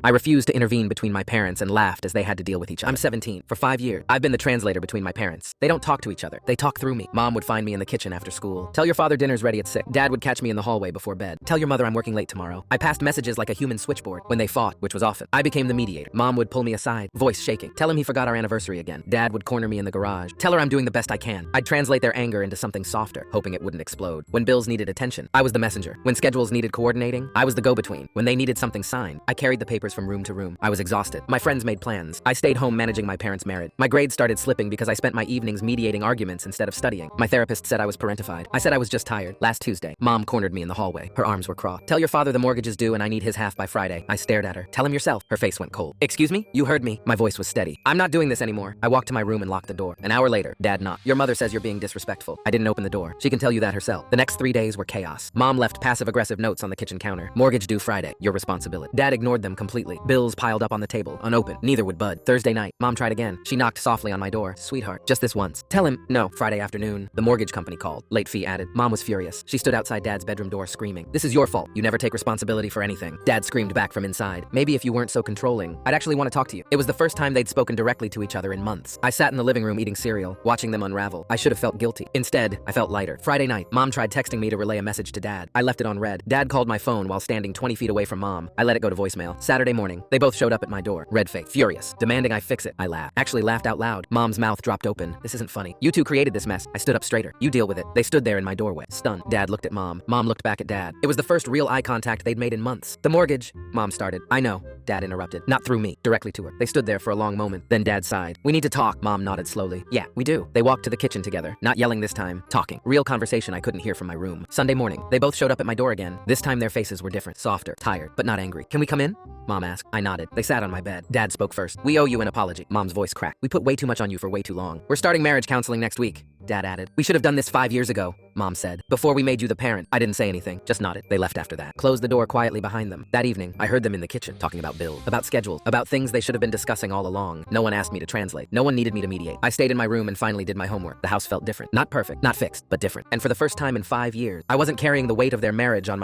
I refused to intervene between my parents and laughed as they had to deal with each other. I'm 17. For 5 years, I've been the translator between my parents. They don't talk to each other. They talk through me. Mom would find me in the kitchen after school. Tell your father dinner's ready at 6. Dad would catch me in the hallway before bed. Tell your mother I'm working late tomorrow. I passed messages like a human switchboard when they fought, which was often. I became the mediator. Mom would pull me aside, voice shaking. Tell him he forgot our anniversary again. Dad would corner me in the garage. Tell her I'm doing the best I can. I'd translate their anger into something softer, hoping it wouldn't explode. When bills needed attention, I was the messenger. When schedules needed coordinating, I was the go-between. When they needed something signed, I carried the papers from room to room. I was exhausted. My friends made plans. I stayed home managing my parents' marriage. My grades started slipping because I spent my evenings mediating arguments instead of studying. My therapist said I was parentified. I said I was just tired. Last Tuesday, Mom cornered me in the hallway. Her arms were crossed. Tell your father the mortgage is due and I need his half by Friday. I stared at her. Tell him yourself. Her face went cold. Excuse me? You heard me. My voice was steady. I'm not doing this anymore. I walked to my room and locked the door. An hour later, Dad knocked. Your mother says you're being disrespectful. I didn't open the door. She can tell you that herself. The next 3 days were chaos. Mom left passive-aggressive notes on the kitchen counter. Mortgage due Friday. Your responsibility. Dad ignored them completely. Bills piled up on the table, unopened. Neither would bud. Thursday night, Mom tried again. She knocked softly on my door. Sweetheart, just this once. Tell him. No. Friday afternoon, the mortgage company called. Late fee added. Mom was furious. She stood outside Dad's bedroom door screaming. This is your fault. You never take responsibility for anything. Dad screamed back from inside. Maybe if you weren't so controlling, I'd actually want to talk to you. It was the first time they'd spoken directly to each other in months. I sat in the living room eating cereal, watching them unravel. I should have felt guilty. Instead, I felt lighter. Friday night, Mom tried texting me to relay a message to Dad. I left it on red. Dad called my phone while standing 20 feet away from Mom. I let it go to voicemail. Saturday morning, they both showed up at my door, red-faced, furious, demanding I fix it. I laughed. Actually laughed out loud. Mom's mouth dropped open. This isn't funny. You two created this mess. I stood up straighter. You deal with it. They stood there in my doorway, stunned. Dad looked at Mom. Mom looked back at Dad. It was the first real eye contact they'd made in months. The mortgage, Mom started. I know, Dad interrupted. Not through me, directly to her. They stood there for a long moment. Then Dad sighed. We need to talk. Mom nodded slowly. Yeah, we do. They walked to the kitchen together, not yelling this time, talking. Real conversation I couldn't hear from my room. Sunday morning, they both showed up at my door again. This time their faces were different, softer, tired, but not angry. Can we come in? Mom asked. I nodded. They sat on my bed. Dad spoke first. We owe you an apology. Mom's voice cracked. We put way too much on you for way too long. We're starting marriage counseling next week. Dad added. We should have done this 5 years ago, Mom said. Before we made you the parent. I didn't say anything, just nodded. They left after that. Closed the door quietly behind them. That evening, I heard them in the kitchen, talking about bills, about schedules, about things they should have been discussing all along. No one asked me to translate. No one needed me to mediate. I stayed in my room and finally did my homework. The house felt different. Not perfect, not fixed, but different. And for the first time in 5 years, I wasn't carrying the weight of their marriage on my